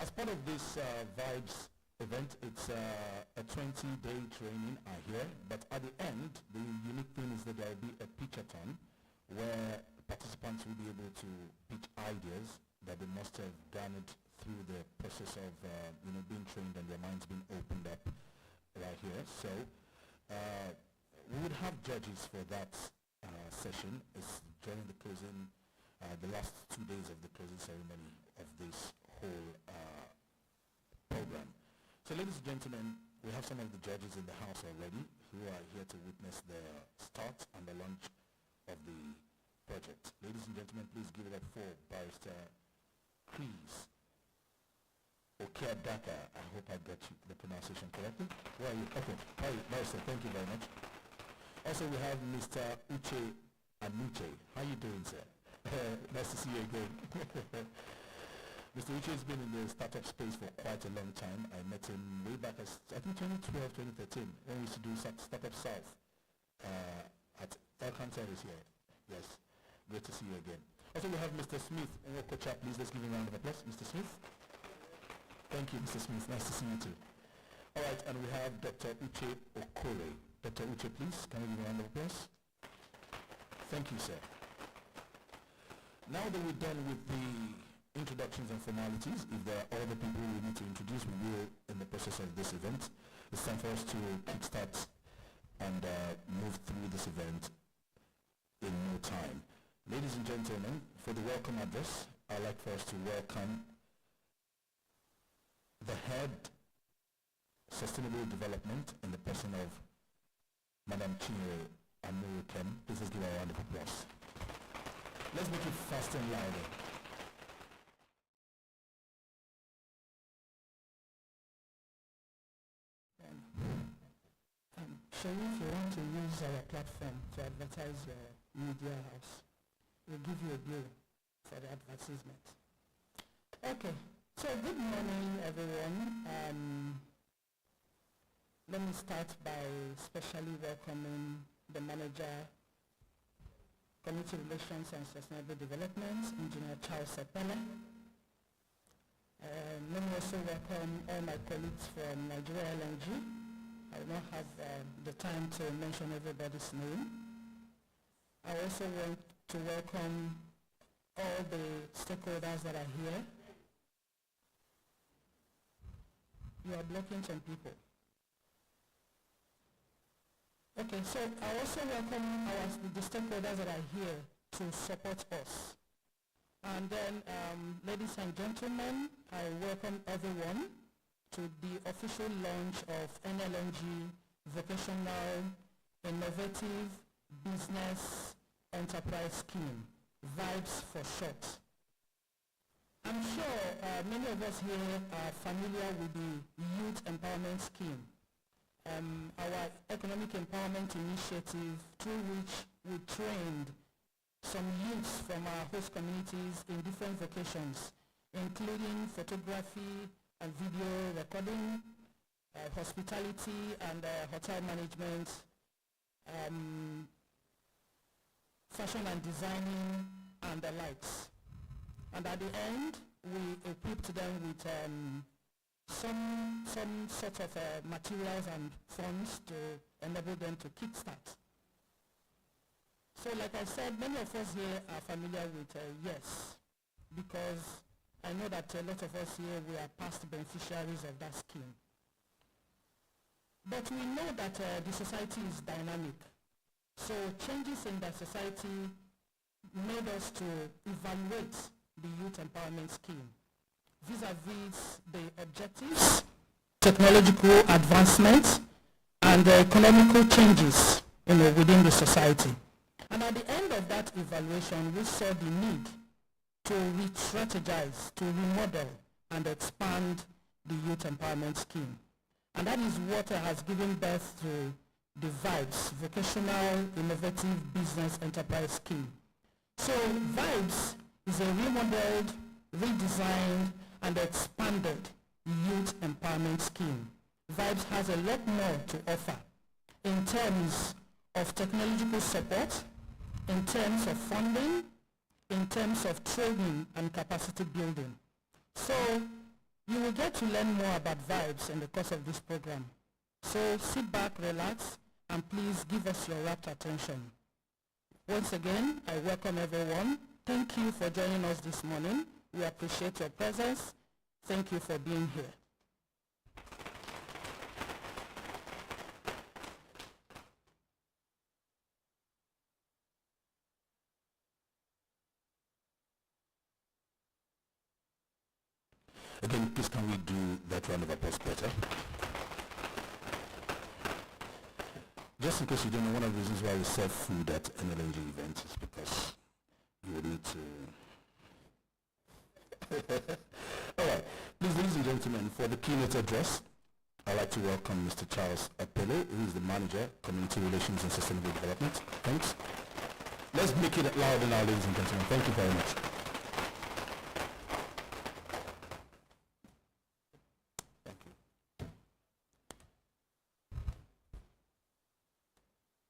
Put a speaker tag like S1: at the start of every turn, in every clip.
S1: As part of this Vibes event, it's a 20-day training, I hear, but at the end, the unique thing is that there will be a pitchathon where participants will be able to pitch ideas that they must have garnered through the process of being trained and their minds being opened up right here. So we would have judges for that session. It's during the closing, the last 2 days of the closing ceremony of this whole program. So ladies and gentlemen, we have some of the judges in the house already who are here to witness the start and the launch of the project. Ladies and gentlemen, please give it up for Barrister Chris Okeadaka. I hope I got the pronunciation correctly. Where are you? Okay, Barrister, thank you very much. Also we have Mr. Uche Anuche. How you doing, sir? Nice to see you again. Mr. Uche has been in the startup space for quite a long time. I met him way back as, I think 2012, 2013, when we used to do Startup South at Elkan Service here. Yes, great to see you again. Also we have Mr. Smith. Please let's give him a round of applause. Mr. Smith. Thank you, Mr. Smith. Nice to see you too. All right, and we have Dr. Uche Okore. Dr. Uche, please, can we give a round of applause? Thank you, sir. Now that we're done with the introductions and formalities, if there are other people we need to introduce, we will in the process of this event. It's time for us to kickstart and move through this event in no time. Ladies and gentlemen, for the welcome address, I'd like for us to welcome the head sustainable development in the person of Madam Chinyere Anurukem. Please let's give her a round of applause. Let's make it fast and louder.
S2: So if you want to use our platform to advertise your media house, we'll give you a bill for the advertisement. Okay, so good morning everyone. Let me start by specially welcoming the manager, Community Relations and Sustainable Development, Engineer Charles Sepele. Let me also welcome all my colleagues from Nigeria Nlng. I will not have the time to mention everybody's name. I also want to welcome all the stakeholders that are here. You are blocking some people. Okay, so I also welcome the stakeholders that are here to support us. And then, ladies and gentlemen, I welcome everyone to the official launch of Nlng Vocational Innovative Business Enterprise Scheme, VIBES for short. I'm sure many of us here are familiar with the Youth Empowerment Scheme, our economic empowerment initiative through which we trained some youths from our host communities in different vocations, including photography and video recording, hospitality and hotel management, fashion and designing, and the likes. And at the end, we equipped them with some sort of materials and funds to enable them to kickstart. So like I said, many of us here are familiar with YES, because I know that a lot of us here, we are past beneficiaries of that scheme. But we know that the society is dynamic. So changes in the society made us to evaluate the Youth Empowerment Scheme vis-a-vis the objectives, technological advancements, and the economical changes within the society. And at the end of that evaluation, we saw the need to re-strategize, to remodel and expand the Youth Empowerment Scheme. And that is what has given birth to the VIBES, Vocational Innovative Business Enterprise Scheme. So VIBES is a remodeled, redesigned, and expanded Youth Empowerment Scheme. VIBES has a lot more to offer in terms of technological support, in terms of funding, in terms of training and capacity building. So You will get to learn more about vibes in the course of this program. So sit back, relax, and please give us your rapt attention. Once again, I welcome everyone. Thank you for joining us this morning. We appreciate your presence. Thank you for being here.
S1: Again, please can we do that round of applause better? Just in case you don't know, one of the reasons why we serve food at Nlng events is because you will need to... Alright, please, ladies and gentlemen, for the keynote address, I'd like to welcome Mr. Charles Apele, who is the Manager, Community Relations and Sustainable Development. Thanks. Let's make it loud now, ladies and gentlemen. Thank you very much.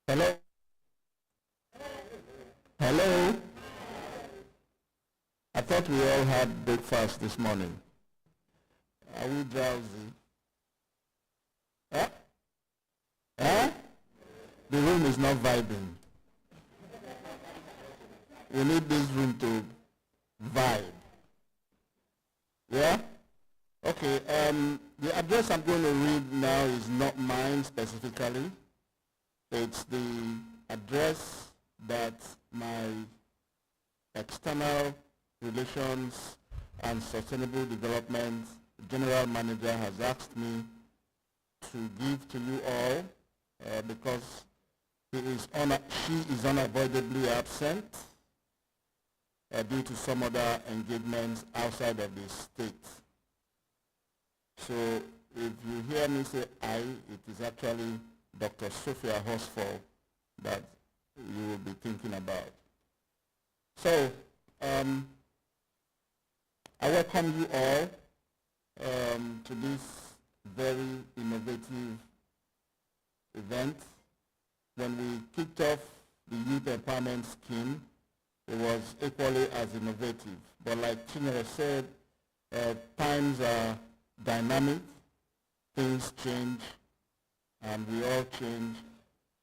S1: Hello? Hello? I thought we all had breakfast this morning. Are we drowsy? Huh? Huh? The room is not vibing. We need this room to vibe. Yeah? Okay, the address I'm going to read now is not mine specifically. It's the address that my external relations and sustainable development general manager has asked me to give to you all because she is unavoidably absent due to some other engagements outside of the state. So if you hear me say I, it is actually Dr. Sophia Horsfall that you will be thinking about. So, I welcome you all to this very innovative event. When we kicked off the Youth Empowerment Scheme, it was equally as innovative. But like Chinyere said, times are dynamic, things change, and we all change,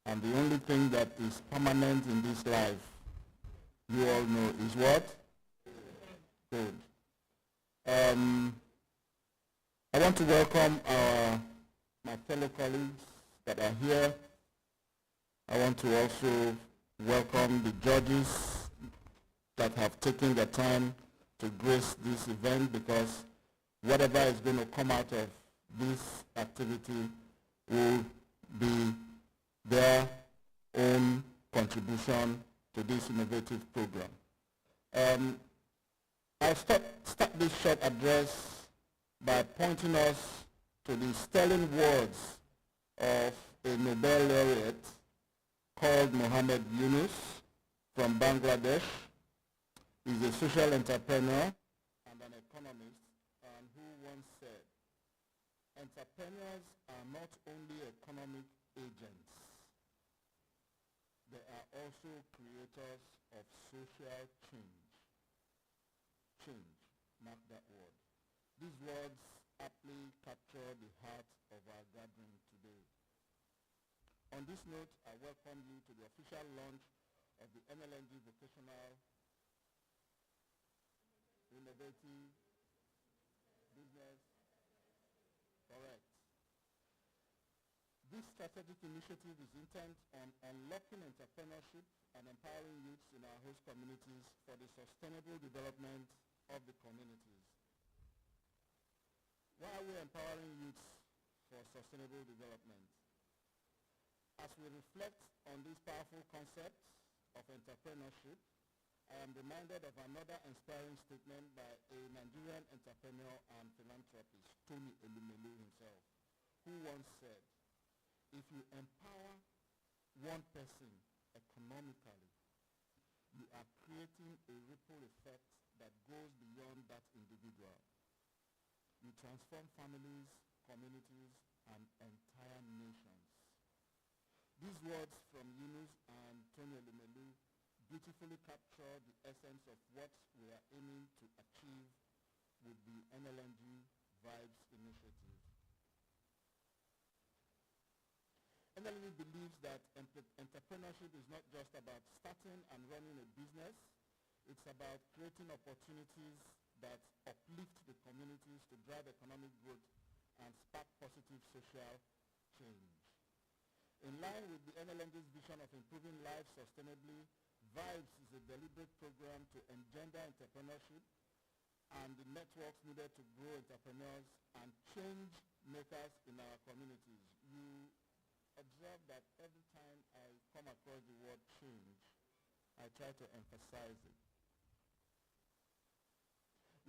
S1: and the only thing that is permanent in this life, you all know, is what? Good. I want to welcome my fellow colleagues that are here. I want to also welcome the judges that have taken the time to grace this event, because whatever is going to come out of this activity will be their own contribution to this innovative program. I'll start this short address by pointing us to the sterling words of a Nobel laureate called Mohammed Yunus from Bangladesh. He's a social entrepreneur and an economist, and who once said, "Entrepreneurs are not only economic agents, they are also creators of social change." Change, mark that word. These words aptly capture the heart of our gathering today. On this note, I welcome you to the official launch of the Nlng Vocational Innovative Business. Correct. This strategic initiative is intent on unlocking entrepreneurship and empowering youths in our host communities for the sustainable development of the communities. Why are we empowering youths for sustainable development? As we reflect on this powerful concept of entrepreneurship, I am reminded of another inspiring statement by a Nigerian entrepreneur and philanthropist, Tony Elumelu himself, who once said, "If you empower one person economically, you are creating a ripple effect that goes beyond that individual. You transform families, communities, and entire nations." These words from Yunus and Tony Elumelu beautifully capture the essence of what we are aiming to achieve with the Nlng Vibes initiative. Nlng believes that entrepreneurship is not just about starting and running a business. It's about creating opportunities that uplift the communities to drive economic growth and spark positive social change. In line with the Nlng's vision of improving lives sustainably, Vibes is a deliberate program to engender entrepreneurship and the networks needed to grow entrepreneurs and change makers in our communities. You observe that every time I come across the word change, I try to emphasize it.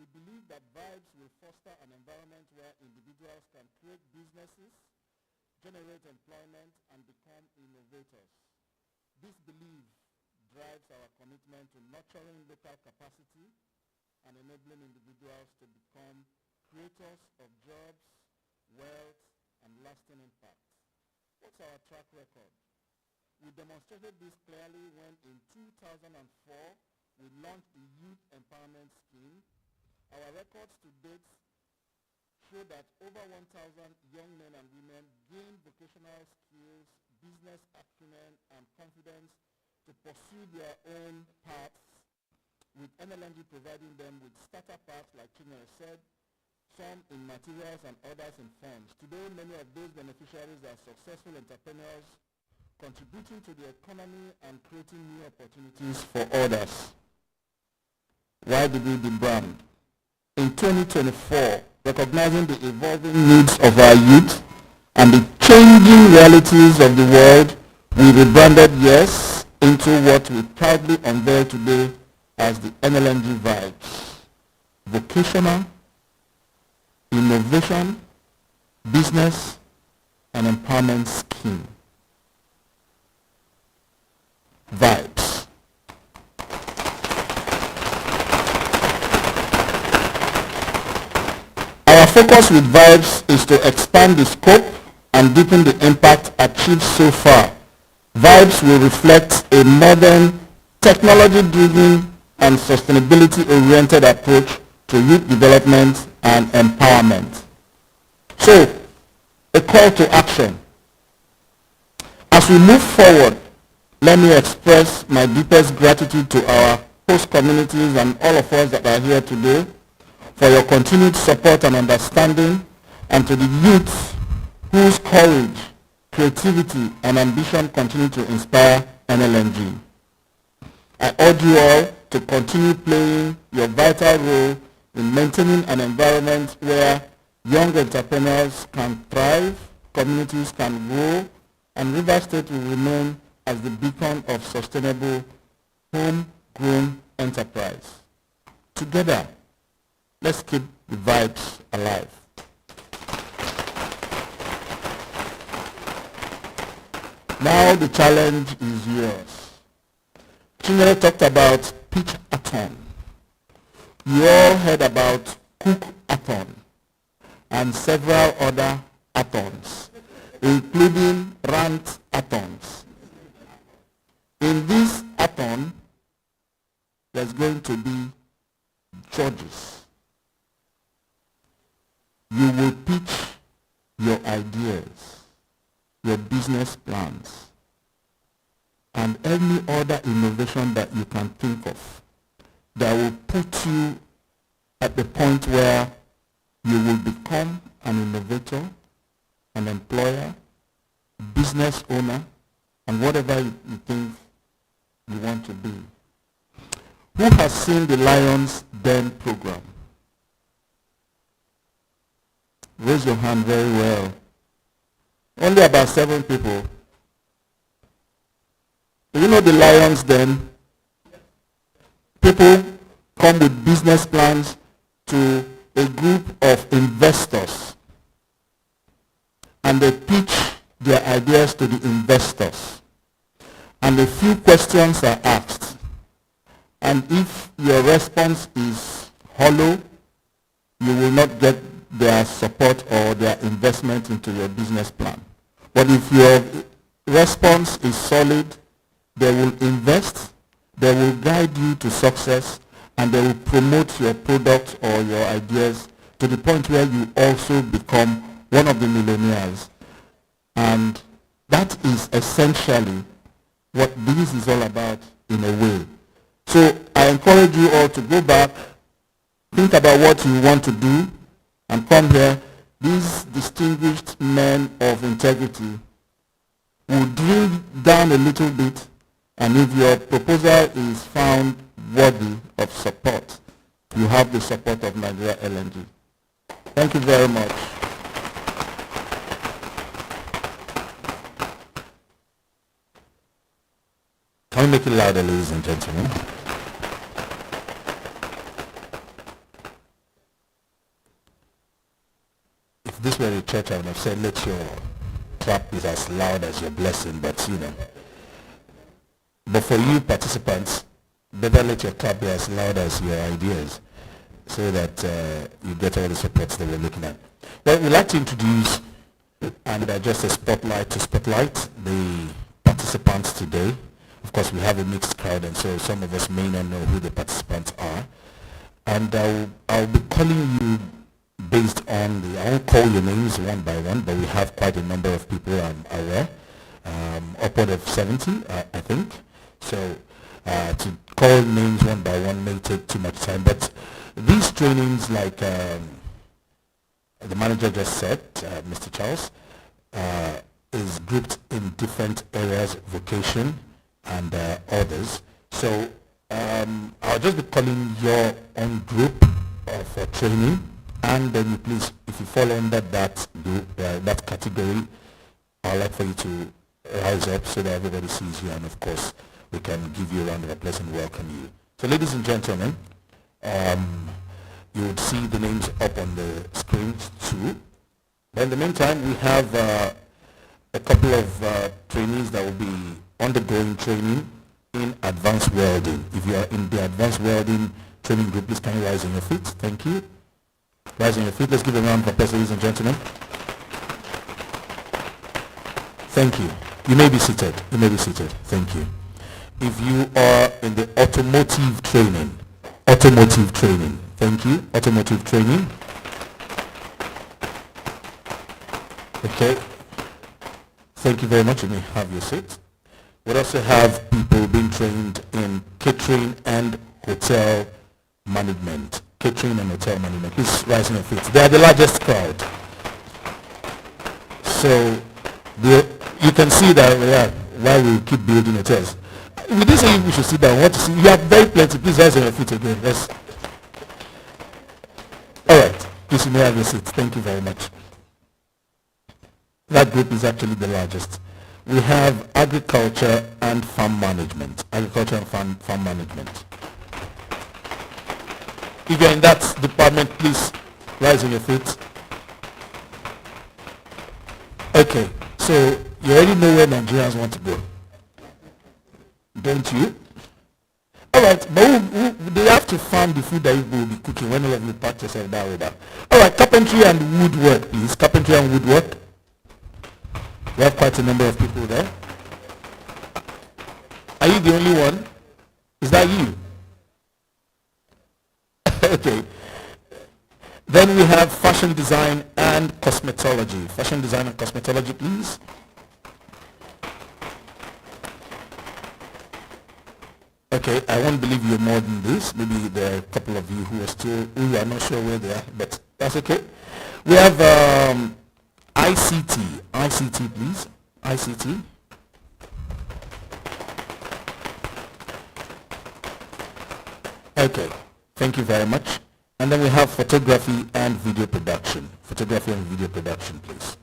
S1: We believe that Vibes will foster an environment where individuals can create businesses, generate employment, and become innovators. This belief drives our commitment to nurturing local capacity and enabling individuals to become creators of jobs, wealth, and lasting impact. What's our track record? We demonstrated this clearly when in 2004 we launched the Youth Empowerment Scheme. Our records to date show that over 1,000 young men and women gained vocational skills, business acumen, and confidence to pursue their own paths, with Nlng providing them with starter packs, like Chinere said, some in materials and others in funds. Today, many of those beneficiaries are successful entrepreneurs, contributing to the economy and creating new opportunities for others. Why did we rebrand? In 2024, recognizing the evolving needs of our youth and the changing realities of the world, we rebranded YES into what we proudly unveil today as the Nlng Vibes. Vocational, innovation, business, and empowerment scheme. Vibes. Our focus with Vibes is to expand the scope and deepen the impact achieved so far. Vibes will reflect a modern, technology-driven, and sustainability-oriented approach to youth development and empowerment. So, a call to action. As we move forward, let me express my deepest gratitude to our host communities and all of us that are here today for your continued support and understanding, and to the youth whose courage, creativity, and ambition continue to inspire Nlng. I urge you all to continue playing your vital role in maintaining an environment where young entrepreneurs can thrive, communities can grow, and River State will remain as the beacon of sustainable, homegrown enterprise. Together, let's keep the vibes alive. Now the challenge is yours. Chinere talked about pitch-a-thon. You all heard about cook-a-thon and several other athons, including rant-a-thons. In this athon, there's going to be judges. You will pitch your ideas, your business plans, and any other innovation that you can think of that will put you at the point where you will become an innovator, an employer, business owner, and whatever you think you want to be. Who has seen the Lions Den program? Raise your hand very well. Only about 7 people. Do you know the Lions Den? People come with business plans to a group of investors, and they pitch their ideas to the investors, and a few questions are asked, and if your response is hollow, you will not get their support or their investment into your business plan. But if your response is solid, they will invest, they will guide you to success, and they will promote your product or your ideas to the point where you also become one of the millionaires. And that is essentially what this is all about in a way. So I encourage you all to go back, think about what you want to do, and come here. These distinguished men of integrity will drill down a little bit, and if your proposal is found worthy of support, you have the support of Nigeria LNG. Thank you very much. Can we make it louder, ladies and gentlemen? If this were a church, I would have said, let your clap be as loud as your blessing, but you know. But for you participants, better let your clap be as loud as your ideas, so that you get all the supports that we're looking at. Well, we'd like to introduce and just a spotlight to spotlight the participants today. Of course, we have a mixed crowd, and so some of us may not know who the participants are. And I'll be calling you based on I won't call your names one by one, but we have quite a number of people, I'm aware, upward of 70, I think. So to call names one by one may take too much time, but these trainings, like the manager just said, Mr. Charles, is grouped in different areas, vocation and others. So I'll just be calling your own group of training, and then you please, if you fall under that group, that category, I'd like for you to rise up so that everybody sees you, and of course we can give you a round of applause and welcome you. So ladies and gentlemen, you would see the names up on the screens too. But in the meantime, we have a couple of trainees that will be undergoing training in advanced welding. If you are in the advanced welding training group, please can you rise on your feet? Thank you. Rise on your feet. Let's give a round of applause, ladies and gentlemen. Thank you. You may be seated. You may be seated. Thank you. If you are in the automotive training, thank you. Automotive training. Okay. Thank you very much. You may have your seat. We also have people being trained in catering and hotel management. Catering and hotel management. Please rise on your feet. They are the largest crowd. So you can see that why we keep building hotels. We didn't say we should sit down. What to see? You have very plenty. Please rise on your feet again. Yes. All right. Please, you may have your seat. Thank you very much. That group is actually the largest. We have agriculture and farm management. Agriculture and farm management. If you're in that department, please rise on your feet. Okay, so you already know where Nigerians want to go, don't you? All right, but they have to farm the food that you will be cooking when all of you pack yourself down with that. All right, carpentry and woodwork, please. Carpentry and woodwork. We have quite a number of people there. Are you the only one? Is that you? Okay. Then we have fashion design and cosmetology. Fashion design and cosmetology, please. Okay, I won't believe you're more than this. Maybe there are a couple of you who are not sure where they are, but that's okay. We have ICT. ICT, please. ICT. Okay, thank you very much. And then we have photography and video production. Photography and video production, please.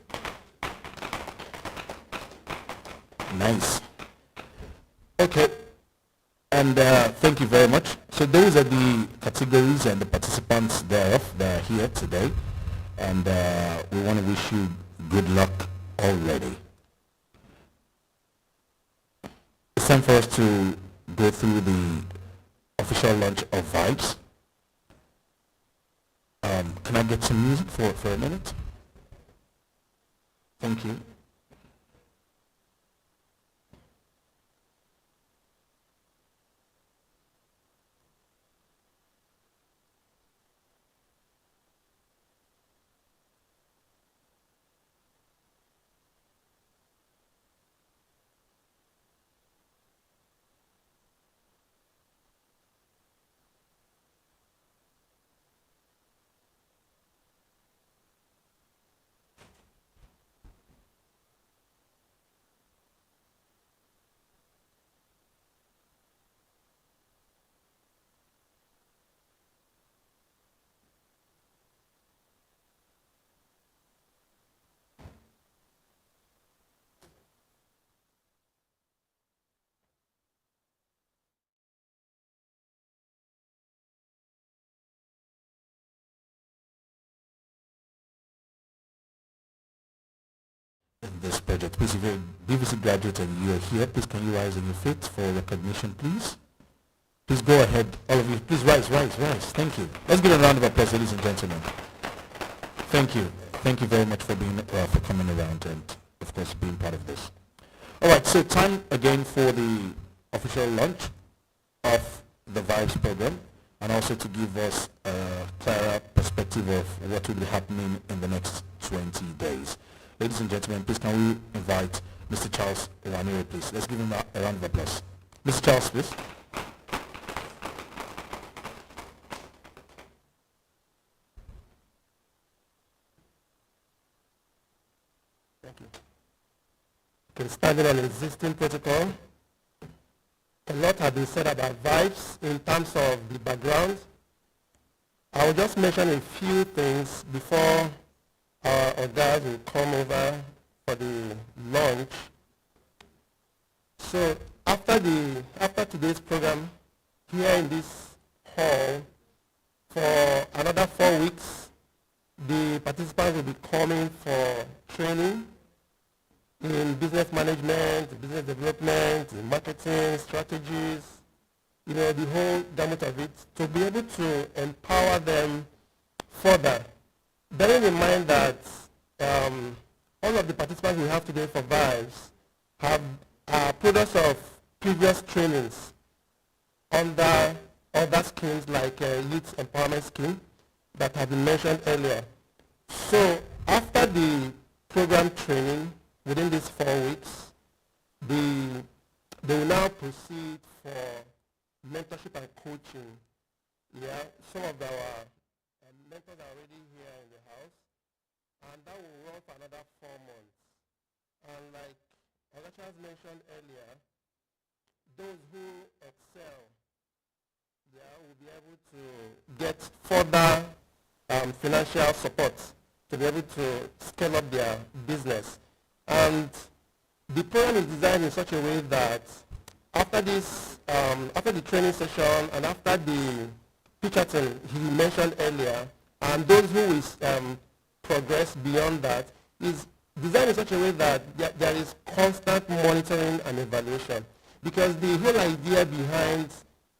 S1: Nice. Okay. And thank you very much. So those are the categories and the participants thereof that are here today. And we want to wish you good luck already. It's time for us to go through the official launch of Vibes. Can I get some music for a minute? Thank you. in this project. Please, if you're a BVC graduate and you're here, please can you rise on your feet for recognition, please? Please go ahead, all of you. Please rise, rise, rise. Thank you. Let's give a round of applause, ladies and gentlemen. Thank you. Thank you very much for being for coming around and, of course, being part of this. All right, so time again for the official launch of the Vibes program, and also to give us a clearer perspective of what will be happening in the next 20 days. Ladies and gentlemen, please can we invite Mr. Charles Wanere, please. Let's give him a round of applause. Mr. Charles, please.
S3: Thank you. Okay, standing on existing protocol, a lot has been said about vibes in terms of the background. I will just mention a few things before our guys will come over for the launch. So after today's program here in this hall, for another 4 weeks, the participants will be coming for training in business management, business development, in marketing, strategies, you know, the whole gamut of it, to be able to empower them further. Bearing in mind that all of the participants we have today for Vibes are products of previous trainings under other schemes like Youth Empowerment Scheme that have been mentioned earlier. So after the program training, within these 4 weeks, they will now proceed for mentorship and coaching. Yeah, some of our mentors are already here in the house, and that will run for another 4 months. And like Olachas mentioned earlier, those who excel, yeah, will be able to get further financial support to be able to scale up their business. And the program is designed in such a way that after this, after the training session and after the pitching he mentioned earlier, and those who will progress beyond that, is designed in such a way that there is constant monitoring and evaluation. Because the whole idea behind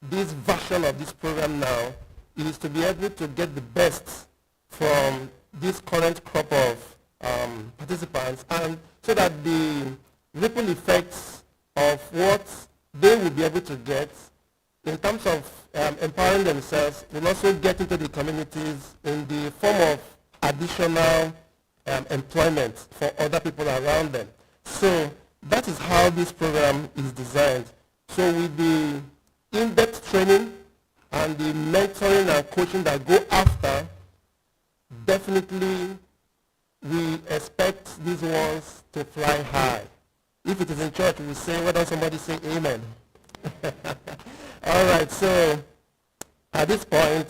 S3: this version of this program now is to be able to get the best from this current crop of participants, and so that the ripple effects of what they will be able to get in terms of empowering themselves will also get into the communities in the form of additional employment for other people around them. So that is how this program is designed. So with the in-depth training and the mentoring and coaching that go after, definitely we expect these ones to fly high. If it is in church, we say, why don't somebody say amen? All right, so at this point,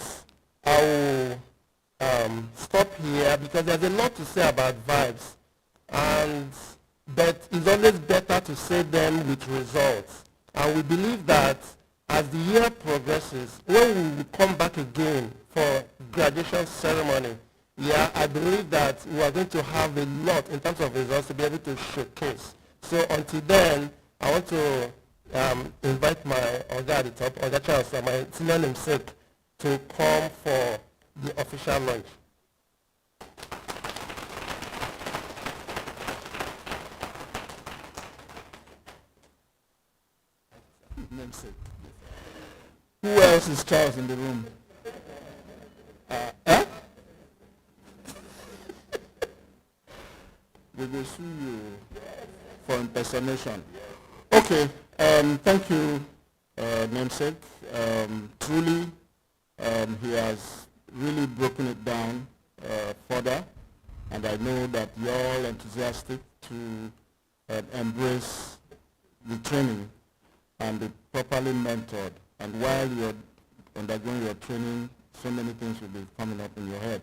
S3: I will stop here because there's a lot to say about vibes, but it's always better to say them with results. And we believe that as the year progresses, when we come back again for graduation ceremony, yeah, I believe that we are going to have a lot in terms of results to be able to showcase. So until then, I want to invite my Oga at the top, Oga Charles, my senior namesake, to come for the official launch.
S1: Namesake. Who else is Charles in the room? We will sue you for impersonation. Okay, thank you, namesake. Truly, he has really broken it down further, and I know that you're all enthusiastic to embrace the training and be properly mentored. And while you're undergoing your training, so many things will be coming up in your head.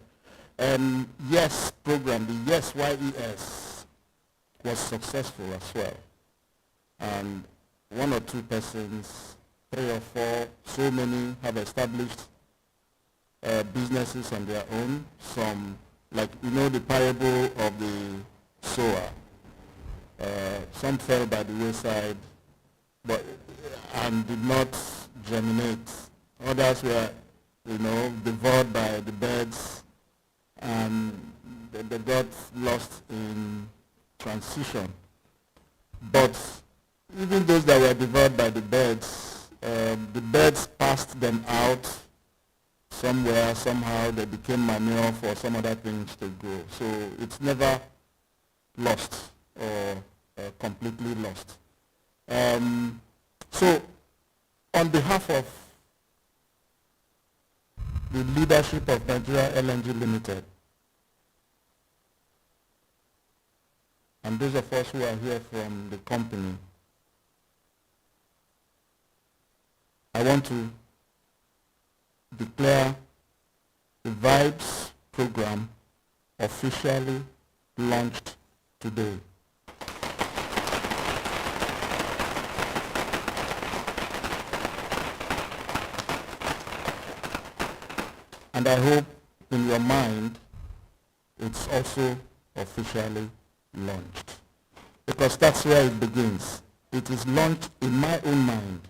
S1: YES program, the YES, Y-E-S, was successful as well. And 1 or 2 persons, 3 or 4, so many have established businesses on their own. Some, like, you know, the parable of the sower. Some fell by the wayside, but and did not germinate. Others were, devoured by the birds, and they got lost in transition. But even those that were devoured by the birds passed them out somewhere, somehow. They became manure for some other things to grow. So it's never lost or completely lost. So on behalf of the leadership of Nigeria Nlng Limited, and those of us who are here from the company, I want to declare the Vibes program officially launched today. And I hope in your mind it's also officially launched. Because that's where it begins. It is launched in my own mind.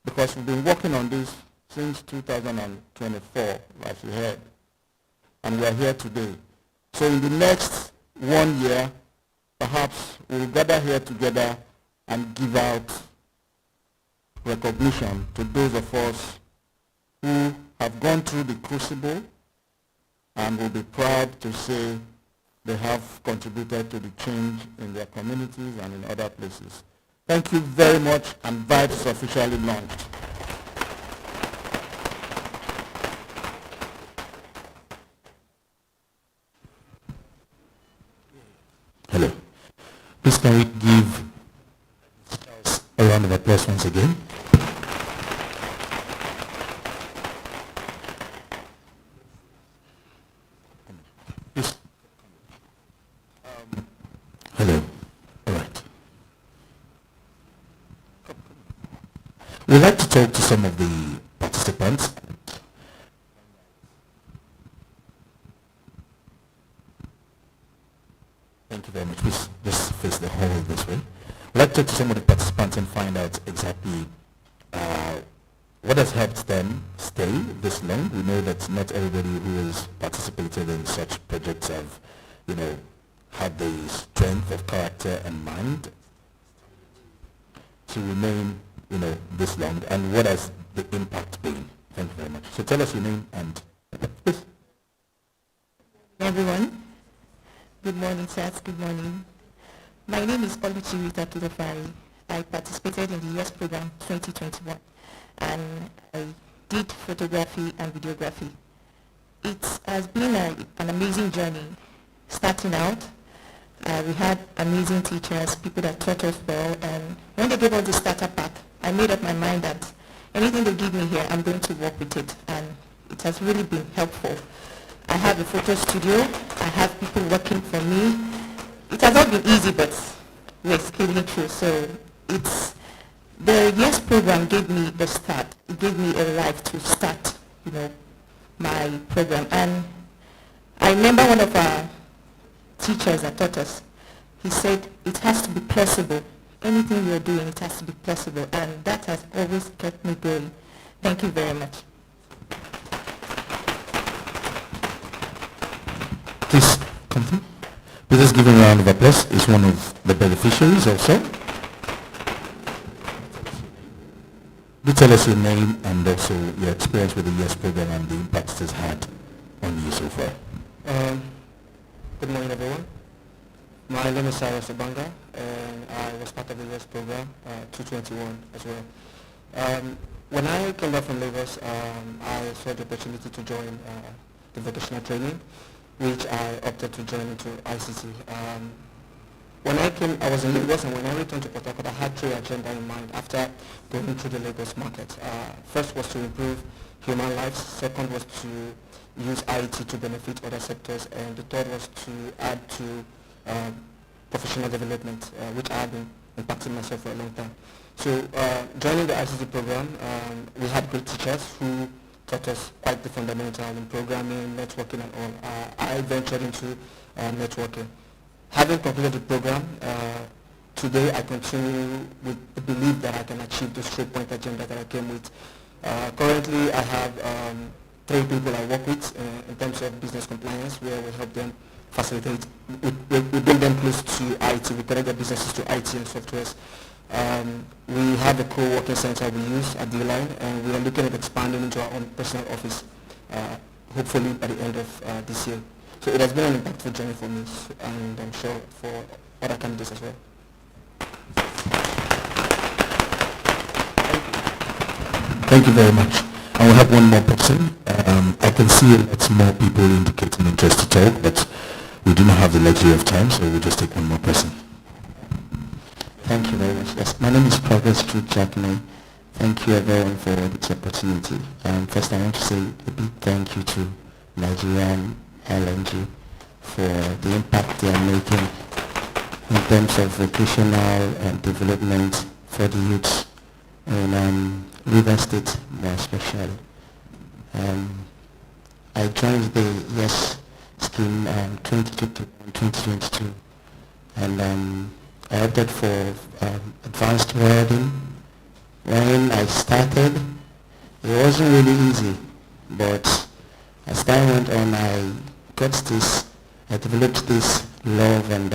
S1: Because we've been working on this since 2024, as you heard. And we're here today. So in the next 1 year, perhaps we'll gather here together and give out recognition to those of us who have gone through the crucible and will be proud to say they have contributed to the change in their communities and in other places. Thank you very much, and Vibes is officially launched. Hello. Please can we give a round of applause once again? Hello. All right. We'd like to talk to some of the participants. Thank you very much. Please just face the hall this way. We'd like to talk to some of the participants and find out exactly what has helped them stay this long. We know that not everybody who has participated in such projects have, had the strength of character and mind to remain, this long, and what has the impact been? Thank you very much. So tell us your name and please.
S4: Everyone, good morning, sirs. Good morning. My name is Oluchi Rita Tudofari. I participated in the US program 2021, and I did photography and videography. It has been an amazing journey. Starting out, we had amazing teachers, people that taught us well, and when they gave us the starter pack, I made up my mind that anything they give me here, I'm going to work with it, and it has really been helpful. I have a photo studio, I have people working for me. It has not been easy, but we're scaling through. So the YES program gave me the start. It gave me a life to start, my program. And I remember one of our teachers that taught us, he said it has to be possible. Anything you're doing, it has to be possible, and that has always kept me going. Thank you very much.
S1: Please come through. Please just give him a round of applause. He's one of the beneficiaries also. Do tell us your name and also your experience with the YES program and the impact it has had on you so far.
S5: Good morning, everyone. My name is Cyrus Obanga, and I was part of the YES program, 221 as well. When I came back from Lagos, I saw the opportunity to join the vocational training, which I opted to join into ICT. When I came, I was in Lagos, and when I returned to Port Harcourt, I had three agendas in mind after going through the Lagos market. First was to improve human lives. Second was to use IT to benefit other sectors, and the third was to add to professional development, which I have been impacting myself for a long time. So joining the ICT program, we had great teachers who taught us quite the fundamental in programming, networking and all. I ventured into networking. Having completed the program, today I continue with the belief that I can achieve the straight-point agenda that I came with. Currently, I have 3 people I work with in terms of business compliance, where we help them facilitate, we bring them close to IT, we connect their businesses to IT and softwares. We have a co-working center we use at D-Line, and we are looking at expanding into our own personal office, hopefully by the end of this year. So it has been an impactful journey for me, and I'm sure for other candidates as well.
S1: Thank you very much. I will have one more person. I can see lots more people indicating interest to talk, but we do not have the luxury of time, so we'll just take one more person.
S6: Thank you very much. Yes, my name is Progress Truth Jackney. Thank you everyone for this opportunity. First, I want to say a big thank you to Nigerian Nlng for the impact they are making in terms of vocational development for the youths in River State more especially. I joined the YES scheme 2022 and I opted for advanced welding. When I started, it wasn't really easy, but as time went on, I developed this love and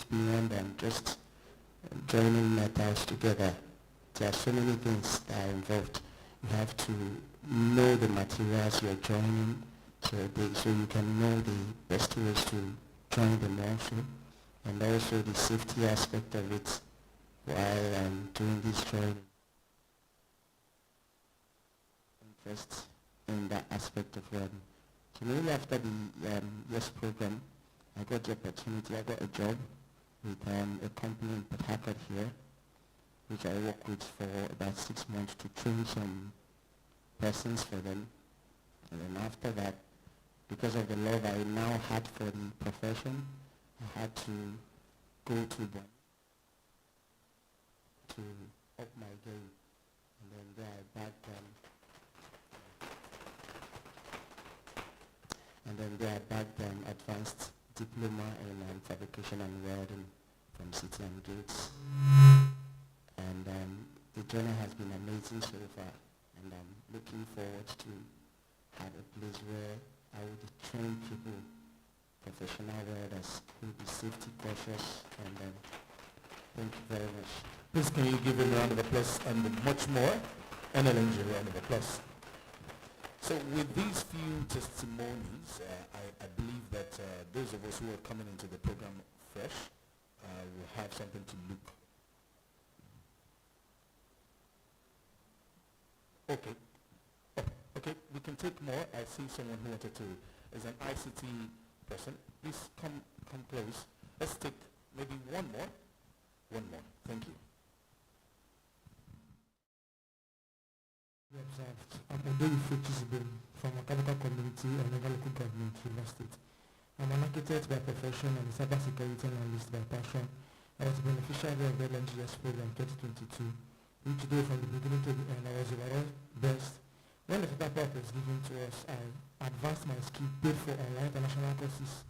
S6: beyond just joining metals together. There are so many things that are involved. You have to know the materials you're joining so you can know the best ways to join them also, and also the safety aspect of it while doing this joining. Interest in that aspect of welding. So maybe after the YES program, I got the opportunity, I got a job with a company in Port Harcourt here, which I worked with for about 6 months to train some persons for them. And then after that, because of the love I now had for the profession, I had to go to Bonn to up my game. And then there I bagged advanced diploma in fabrication and welding from City and Gates. And the journey has been amazing so far, and I'm looking forward to have a place where I would train people, professional welders, who will be safety cautious, and thank you very much.
S1: Please can you give him a round of applause and much more? Nlng round of applause. So with these few testimonies, I believe that those of us who are coming into the program fresh will have something to look. Okay. Oh, okay, we can take more. I see someone who wanted to, as an ICT person. Please come close. Let's take maybe one more. One more. Thank you.
S7: I'm Odoyi Fechizibin from Mechanical Community and Local Government, River State. I'm an architect by profession and a cybersecurity analyst by passion. I was a beneficiary of the LNGS program 2022, which though from the beginning to the end I was overall best. When the paper was given to us, I advanced my skill, paid for online international courses,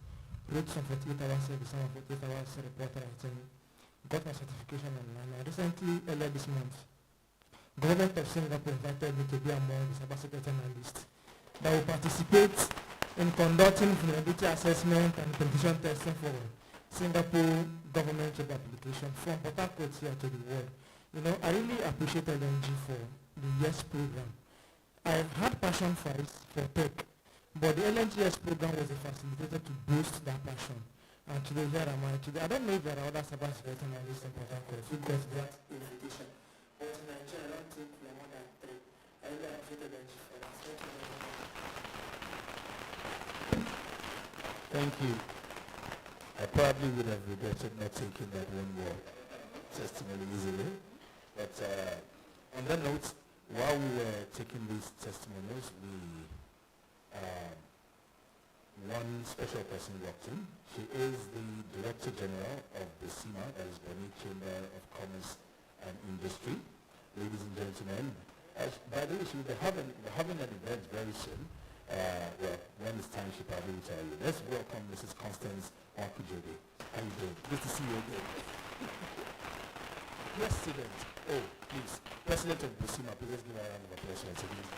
S7: wrote some 48 hours service, some 48 hours report writing, got my certification online. And recently, earlier this month, Government of Singapore invited me to be among the cybersecurity analysts that will participate in conducting vulnerability assessment and penetration testing for Singapore government job application from Port Harcourt here to the world. You know, I really appreciate LNG for the YES program. I've had passion for it, for tech, but the LNGS program was a facilitator to boost that passion. And today, here am I. Today, I don't know if there are other cybersecurity analysts in Port Harcourt who got that invitation. But in Nigeria, I don't think we are more than 3. I really appreciate LNG for that.
S1: Thank you. I probably would have regretted not taking that one more testimony easily. But on that note, while we were taking these testimonials, one special person walked in. She is the Director General of the CIMA, that is Benin Chamber of Commerce and Industry. Ladies and gentlemen, by the way, she will be having an event very soon. Well, when it's time, she probably will tell you. Let's welcome Mrs. Constance Wakujode. How you doing? Good to see you again. President. Oh, please. President of Busima, please let's give her a round of applause once again.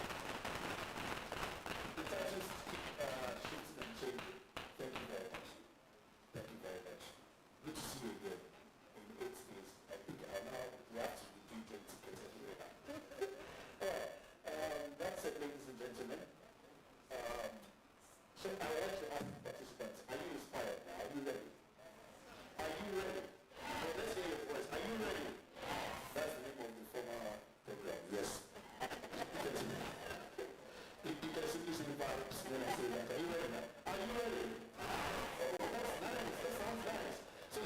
S1: Thank you very much. Thank you very much. Good to see you again. In 8 days, I think now we have to be doing tickets anyway. That's it, ladies and gentlemen. So I want to ask the participants, are you inspired now? Are you ready? Are you ready? Well, let's hear your voice. Are you ready? That's the name of the former program. Yes. You can simply say vibes when I say that. Are you ready now? Are you ready? Oh, that's nice. That sounds nice. So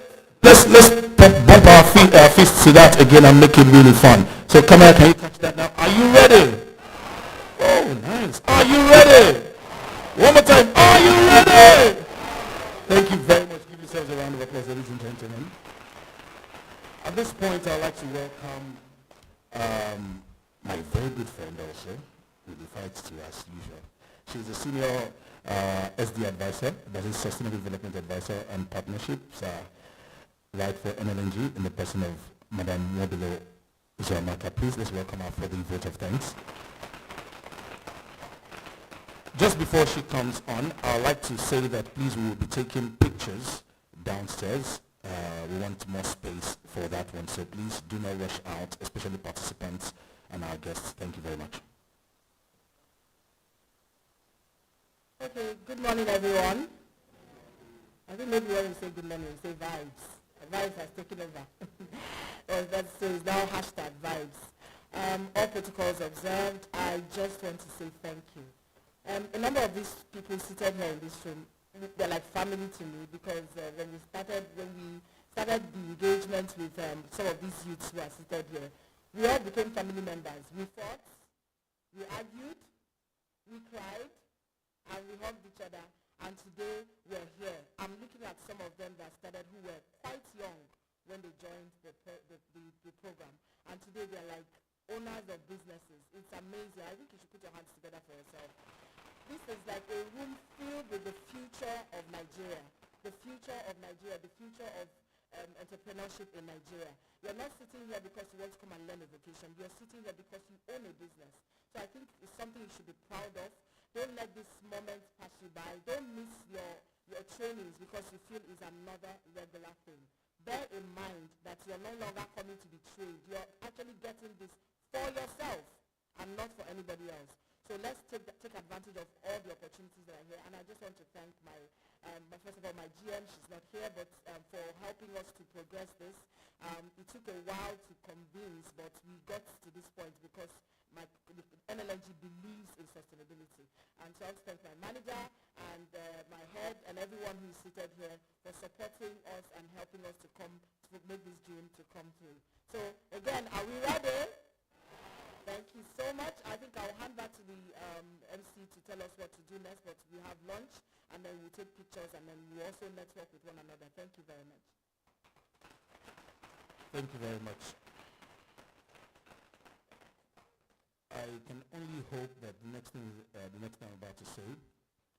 S1: let's bump our fists to that again and make it really fun. So camera, can you catch that now? Are you ready? Oh, nice. Are you ready? One more time. Are you ready? Thank you very much. Give yourselves a round of applause, ladies and gentlemen. At this point, I'd like to welcome my very good friend also, who defines to as usual. She's a senior SD advisor, that is Sustainable Development Advisor and Partnerships, right for Nlng, in the person of Madam Mobilo Jamaka. Please, let's welcome her for the vote of thanks. Just before she comes on, I'd like to say that please we will be taking pictures downstairs. We want more space for that one, so please do not rush out, especially participants and our guests. Thank you very much.
S2: Okay, good morning everyone. I think maybe when we say good morning, we say vibes. Vibes has taken over. So it's now hashtag vibes. All protocols observed. I just want to say thank you. A number of these people seated here in this room, they're like family to me because when we started the engagement with some of these youths who are seated here, we all became family members. We fought, we argued, we cried, and we hugged each other. And today we're here. I'm looking at some of them that started who were quite young when they joined the program. And today they're like owners of businesses. It's amazing. I think you should put your hands together for yourself. This is like a room filled with the future of Nigeria, the future of entrepreneurship in Nigeria. You're not sitting here because you want to come and learn a vocation. You're sitting here because you own a business. So I think it's something you should be proud of. Don't let this moment pass you by. Don't miss your trainings because you feel it's another regular thing. Bear in mind that you're no longer coming to be trained. You're actually getting this for yourself and not for anybody else. So let's take advantage of all the opportunities that are here. And I just want to thank first of all, my GM, she's not here, but for helping us to progress this. It took a while to convince, but we got to this point because Nlng believes in sustainability. And so I want to thank my manager and my head and everyone who is seated here for supporting us and helping us to make this dream to come through. So again, are we ready? Thank you so much. I think I'll hand back to the MC to tell us what to do next, but we have lunch, and then we'll take pictures, and then we'll also network with one another. Thank you very much.
S1: Thank you very much. I can only hope that the next thing I'm about to say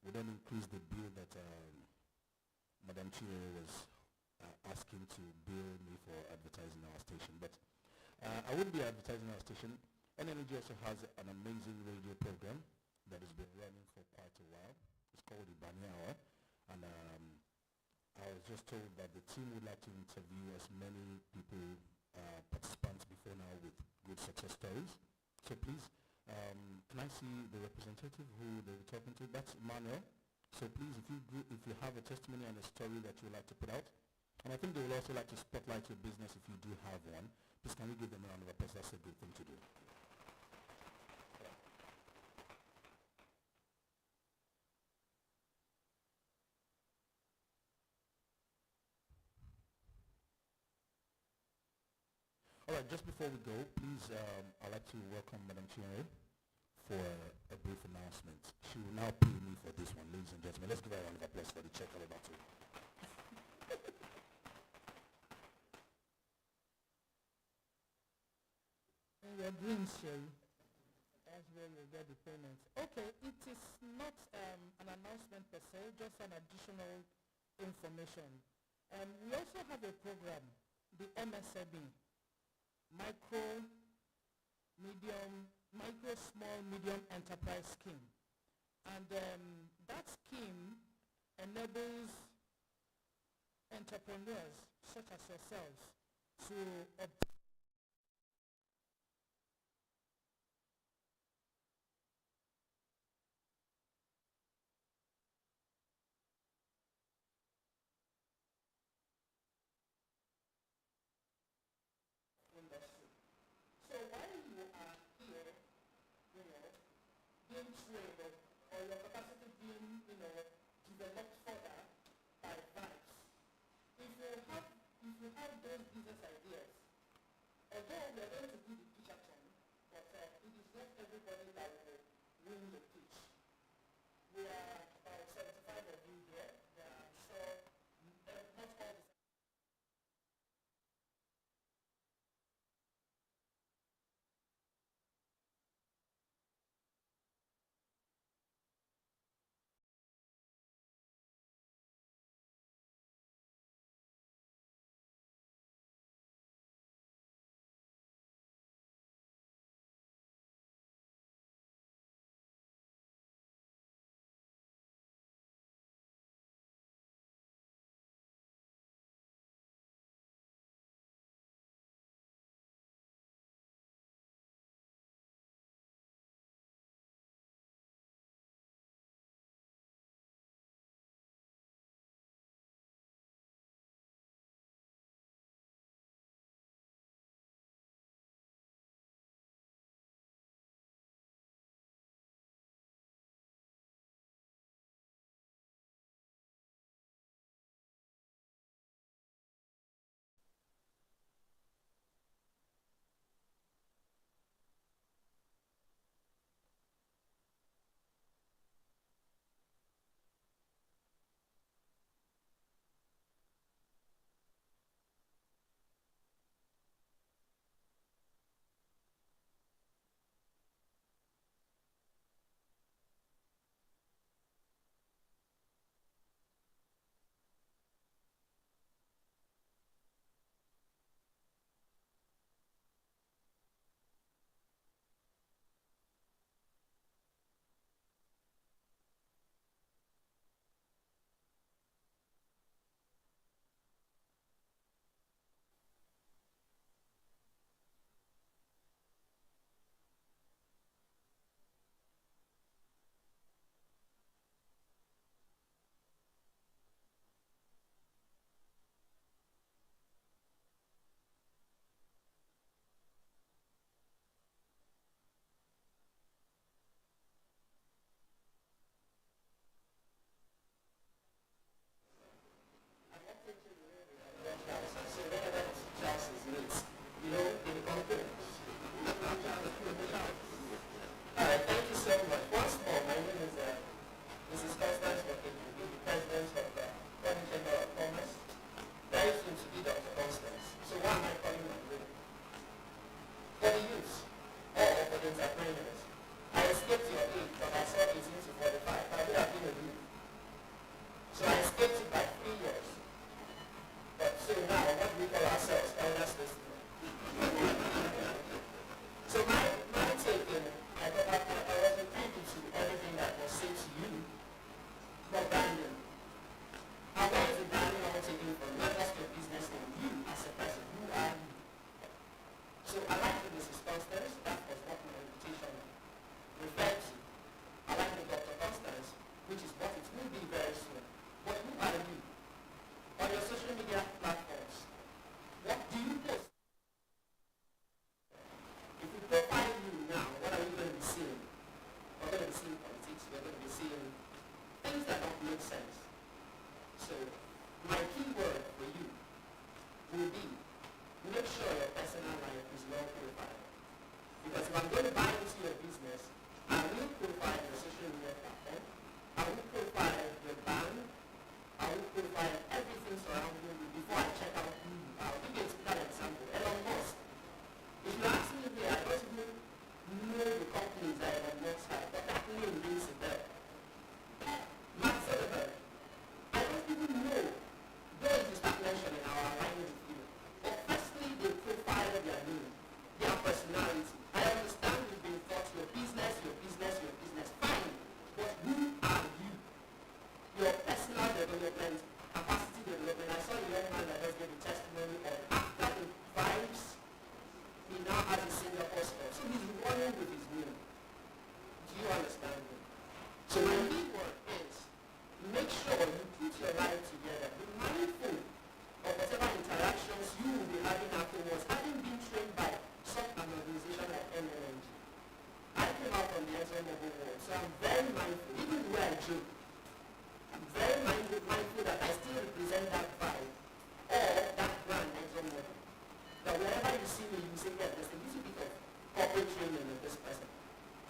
S1: will then increase the bill that Madam Chire was asking to bill me for advertising our station. But I wouldn't be advertising our station. Nlng also has an amazing radio program that has been running for quite a while. It's called the Bani Hour, and I was just told that the team would like to interview as many people, participants before now with good success stories. So please, can I see the representative who they were talking to? That's Emmanuel. So please, if you have a testimony and a story that you would like to put out, and I think they would also like to spotlight your business if you do have one, please can we give them a round of applause? That's a good thing to do. All right, just before we go, please, I'd like to welcome Madam Chinyere for a brief announcement. She will now pay me for this one, ladies and gentlemen. Let's give her a round of applause for the check I'm about to.
S2: In your dreams, Sherry. That's where you get the payment. Okay, it is not an announcement per se, just an additional information. We also have a program, the MSME, micro, small, medium enterprise scheme. And that scheme enables entrepreneurs such as yourselves to obtain industry. So while you are here, being trained or your capacity being, developed further by vibes, if you have those business ideas, although we are going to do the pitch action, but it is not everybody that will win the pitch. We are about 75 of you here. There are sure not all the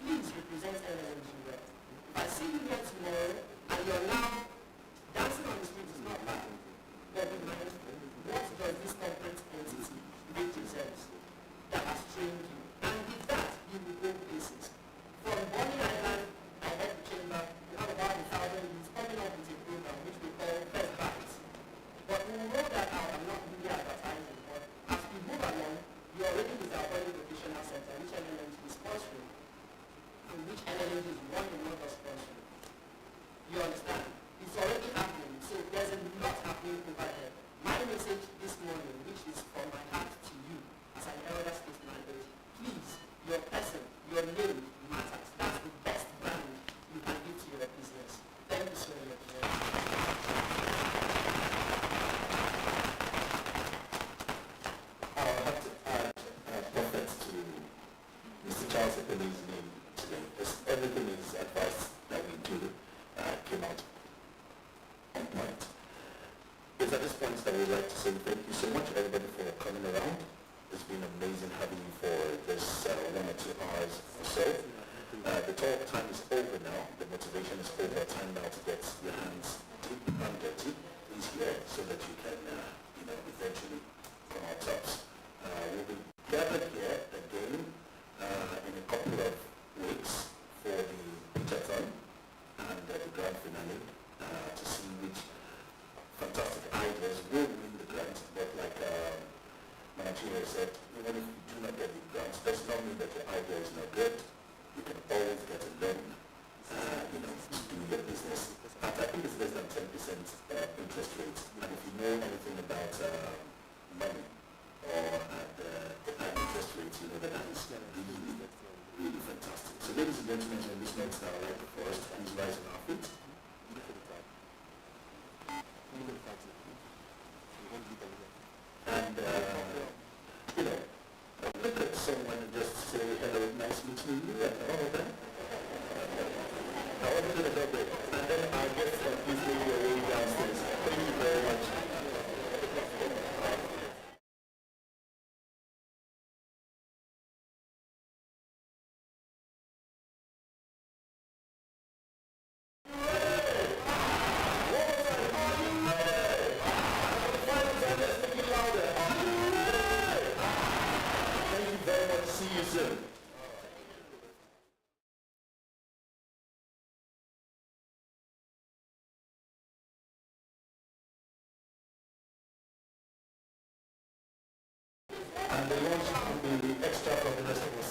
S8: please represent Nlng well. If I see you here tomorrow and you're now dancing on the street is not bad, but be mindful. What does this corporate entity represent that has trained you? And with that, you will go places. From Bonny Island, I head the chamber, we have about 1,000 youths coming up with a program which we call First Bites. But we will roll that out. I'm not really advertising, but as we move along, you're already with our Bonny Vocational Center, which Nlng is sponsoring, and which Nlng is one another sponsoring. You understand? It's already happening. So there's a lot happening over there. My message this morning, which is from my heart to you, as an elder statesman, is please, your person, your name matters. That's the best brand you can give to your business. Thank you so much.
S1: I'll have to add profit to Mr. Charles Epele's name today. Everything is advice that we do came out on point. It's at this point that we'd like to say thank you so much everybody for coming around. It's been amazing having you for this 1 or 2 hours or so. The talk time is over now. The motivation is over. Time now to get your hands deep and dirty. Please here so that you can, eventually come out tops. We'll be gathered here again in a couple of weeks for the Peterton and the grand finale to see which fantastic ideas will win the grant. But like Manachiro said, even if you do not get the grant, does not mean that your idea is not good. You can always get a loan, to do your business. At, I think it's less than 10% interest rate. And if you know anything about money or the interest rates, you know that is really, really fantastic. So ladies and gentlemen, on this next hour, like the first, please rise on our feet. And, look at someone and just say, hello, nice meeting you, and all of that. I want to do a little bit, and then I'll get this lady away downstairs. Thank you very much. Thank you very much. See you soon. And the lunch will be extra for the rest of us.